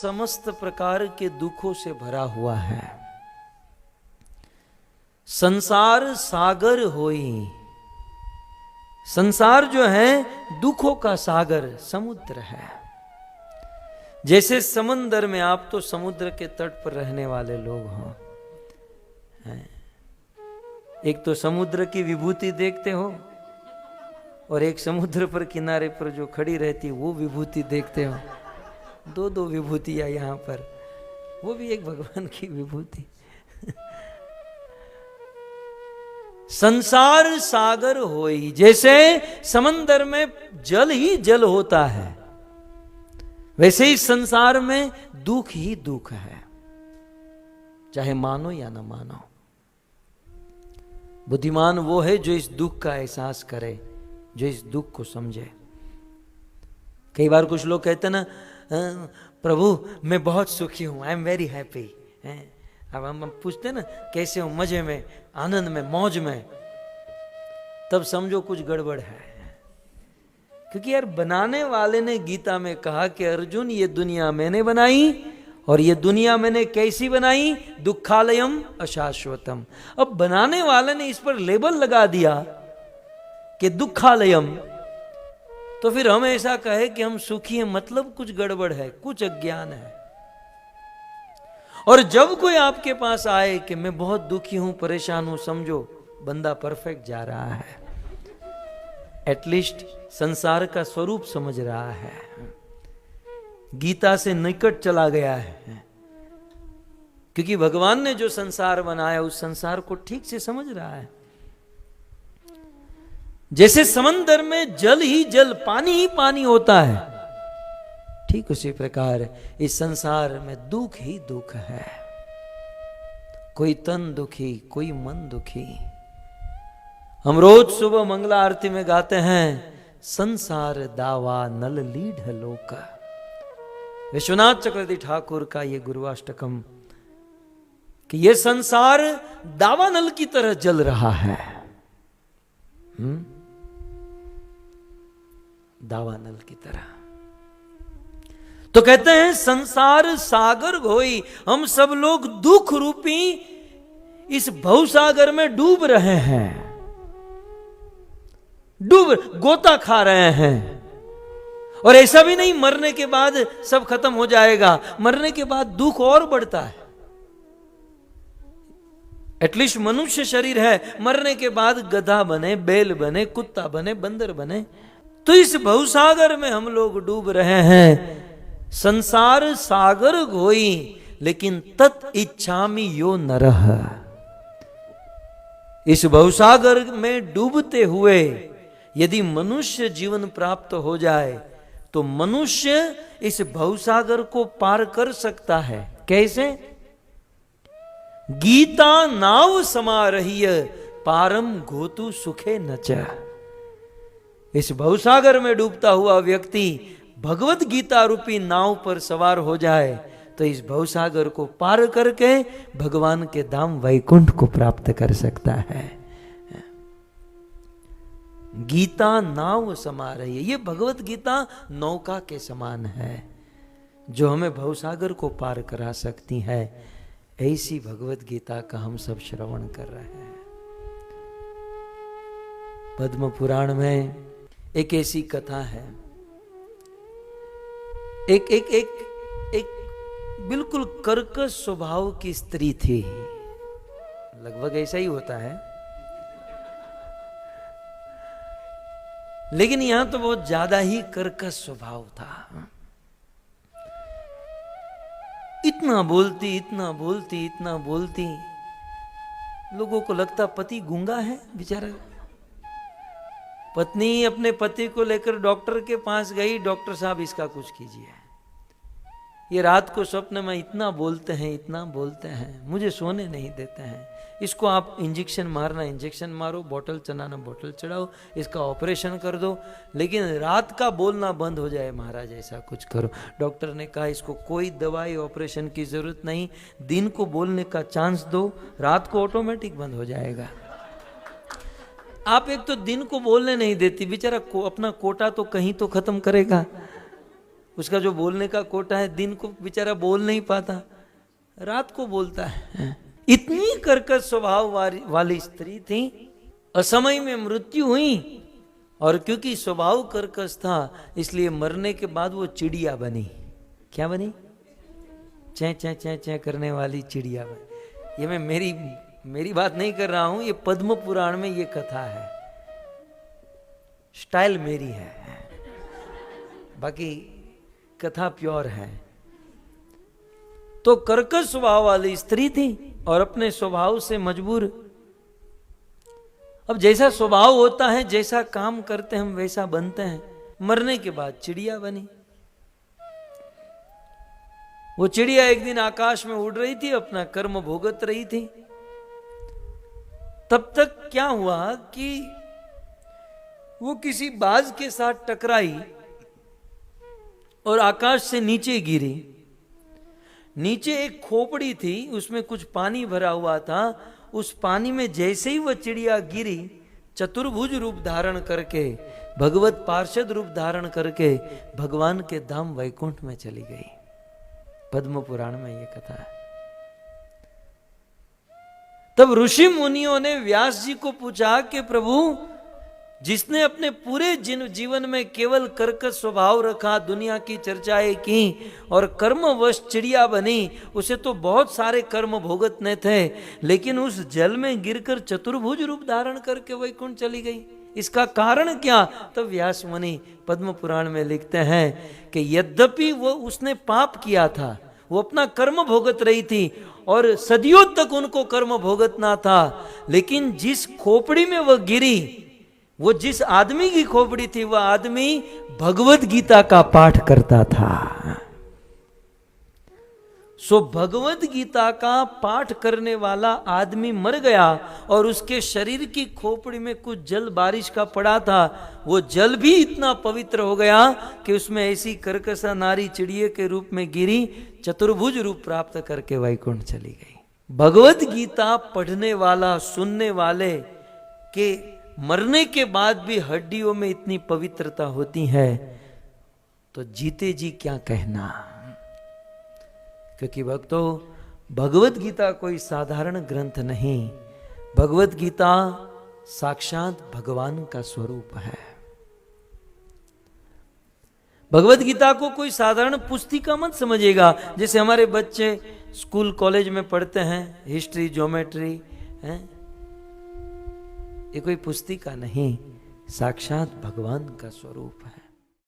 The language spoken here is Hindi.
समस्त प्रकार के दुखों से भरा हुआ है। संसार सागर होई, संसार जो है दुखों का सागर, समुद्र है। जैसे समंदर में, आप तो समुद्र के तट पर रहने वाले लोग हो, एक तो समुद्र की विभूति देखते हो और एक समुद्र पर किनारे पर जो खड़ी रहती वो विभूति देखते हो। दो दो विभूतियां यहाँ पर, वो भी एक भगवान की विभूति। संसार सागर होई, जैसे समंदर में जल ही जल होता है, वैसे ही संसार में दुख ही दुख है, चाहे मानो या ना मानो। बुद्धिमान वो है जो इस दुख का एहसास करे, जो इस दुख को समझे। कई बार कुछ लोग कहते हैं ना, प्रभु मैं बहुत सुखी हूं, आई एम वेरी हैप्पी। अब हम पूछते हैं ना कैसे हो, मजे में, आनंद में, मौज में, तब समझो कुछ गड़बड़ है। क्योंकि यार बनाने वाले ने गीता में कहा कि अर्जुन ये दुनिया मैंने बनाई और ये दुनिया मैंने कैसी बनाई, दुखालयम अशाश्वतम। अब बनाने वाले ने इस पर लेबल लगा दिया कि दुखालयम, तो फिर हम ऐसा कहे कि हम सुखी हैं, मतलब कुछ गड़बड़ है, कुछ अज्ञान है। और जब कोई आपके पास आए कि मैं बहुत दुखी हूं, परेशान हूं, समझो बंदा परफेक्ट जा रहा है, एटलीस्ट संसार का स्वरूप समझ रहा है, गीता से निकट चला गया है। क्योंकि भगवान ने जो संसार बनाया उस संसार को ठीक से समझ रहा है। जैसे समंदर में जल ही जल, पानी ही पानी होता है, ठीक उसी प्रकार इस संसार में दुख ही दुख है। कोई तन दुखी, कोई मन दुखी। हम रोज सुबह मंगला आरती में गाते हैं, संसार दावा नल लीढ़ लोका। विश्वनाथ चक्रवर्ती ठाकुर का ये गुरुवाष्टकम, कि ये संसार दावानल की तरह जल रहा है। दावानल की तरह। तो कहते हैं संसार सागर होई, हम सब लोग दुख रूपी इस भवसागर में डूब रहे हैं, गोता खा रहे हैं। और ऐसा भी नहीं मरने के बाद सब खत्म हो जाएगा, मरने के बाद दुख और बढ़ता है। एटलीस्ट मनुष्य शरीर है, मरने के बाद गधा बने, बैल बने, कुत्ता बने, बंदर बने। तो इस भवसागर में हम लोग डूब रहे हैं। संसार सागर होई, लेकिन तत् इच्छामि यो नरः। इस भवसागर में डूबते हुए यदि मनुष्य जीवन प्राप्त हो जाए तो मनुष्य इस भवसागर को पार कर सकता है। कैसे? गीता नाव समारहिय पारम घोतु सुखे नच। इस भवसागर में डूबता हुआ व्यक्ति भगवत गीता रूपी नाव पर सवार हो जाए तो इस भवसागर को पार करके भगवान के धाम वैकुंठ को प्राप्त कर सकता है। गीता नाव समा रही है, ये भगवत गीता नौका के समान है जो हमें भवसागर को पार करा सकती है। ऐसी भगवत गीता का हम सब श्रवण कर रहे हैं। पद्म पुराण में एक ऐसी कथा है, एक एक एक एक बिल्कुल कर्कश स्वभाव की स्त्री थी। लगभग ऐसा ही होता है, लेकिन यहां तो बहुत ज्यादा ही कर्कश स्वभाव था। इतना बोलती, इतना बोलती, इतना बोलती, लोगों को लगता पति गूंगा है बेचारा। पत्नी अपने पति को लेकर डॉक्टर के पास गई, डॉक्टर साहब इसका कुछ कीजिए। ये रात को स्वप्न में इतना बोलते हैं, इतना बोलते हैं, मुझे सोने नहीं देते हैं। इसको आप इंजेक्शन मारना इंजेक्शन मारो, बोतल चढ़ाना बोतल चढ़ाओ, इसका ऑपरेशन कर दो, लेकिन रात का बोलना बंद हो जाए महाराज, ऐसा कुछ करो। डॉक्टर ने कहा इसको कोई दवाई ऑपरेशन की जरूरत नहीं, दिन को बोलने का चांस दो, रात को ऑटोमेटिक बंद हो जाएगा। आप एक तो दिन को बोलने नहीं देती, बेचारा अपना कोटा तो कहीं तो खत्म करेगा। उसका जो बोलने का कोटा है, दिन को बेचारा बोल नहीं पाता, रात को बोलता है। इतनी कर्कश स्वभाव वाली स्त्री थी, असमय में मृत्यु हुई, और क्योंकि स्वभाव कर्कश था इसलिए मरने के बाद वो चिड़िया बनी। क्या बनी? चै चै चै चै करने वाली चिड़िया बनी। ये मैं मेरी बात नहीं कर रहा हूं, ये पद्म पुराण में ये कथा है, स्टाइल मेरी है, बाकी कथा प्योर है। तो कर्कश स्वभाव वाली स्त्री थी और अपने स्वभाव से मजबूर। अब जैसा स्वभाव होता है, जैसा काम करते हैं हम वैसा बनते हैं। मरने के बाद चिड़िया बनी। वो चिड़िया एक दिन आकाश में उड़ रही थी, अपना कर्म भोगत रही थी। तब तक क्या हुआ कि वो किसी बाज के साथ टकराई और आकाश से नीचे गिरी। नीचे एक खोपड़ी थी, उसमें कुछ पानी भरा हुआ था। उस पानी में जैसे ही वह चिड़िया गिरी, चतुर्भुज रूप धारण करके, भगवत पार्षद रूप धारण करके भगवान के धाम वैकुंठ में चली गई। पद्म पुराण में यह कथा है। तब ऋषि मुनियों ने व्यास जी को पूछा कि प्रभु, जिसने अपने पूरे जीवन में केवल कर्कश स्वभाव रखा, दुनिया की चर्चाएं की और कर्मवश चिड़िया बनी, उसे तो बहुत सारे कर्म भोगतने थे, लेकिन उस जल में गिरकर चतुर्भुज रूप धारण करके वैकुंठ चली गई। इसका कारण क्या? तब व्यास मुनि पद्म पुराण में लिखते हैं कि यद्यपि वो उसने पाप किया था, वो अपना कर्म भोगत रही थी और सदियों तक उनको कर्म भोगतना था, लेकिन जिस खोपड़ी में वह गिरी, वो जिस आदमी की खोपड़ी थी, वह आदमी भगवत गीता का पाठ करता था। सो भगवत गीता का पाठ करने वाला आदमी मर गया और उसके शरीर की खोपड़ी में कुछ जल बारिश का पड़ा था। वो जल भी इतना पवित्र हो गया कि उसमें ऐसी कर्कशा नारी चिड़िए के रूप में गिरी, चतुर्भुज रूप प्राप्त करके वैकुंठ चली गई। भगवत गीता पढ़ने वाला, सुनने वाले के मरने के बाद भी हड्डियों में इतनी पवित्रता होती है, तो जीते जी क्या कहना। क्योंकि भक्तों, भगवत गीता कोई साधारण ग्रंथ नहीं, भगवत गीता साक्षात भगवान का स्वरूप है। भगवत गीता को कोई साधारण पुस्तिका मत समझिएगा, जैसे हमारे बच्चे स्कूल कॉलेज में पढ़ते हैं, हिस्ट्री, ज्योमेट्री है। ये कोई पुस्तिका नहीं, साक्षात भगवान का स्वरूप है।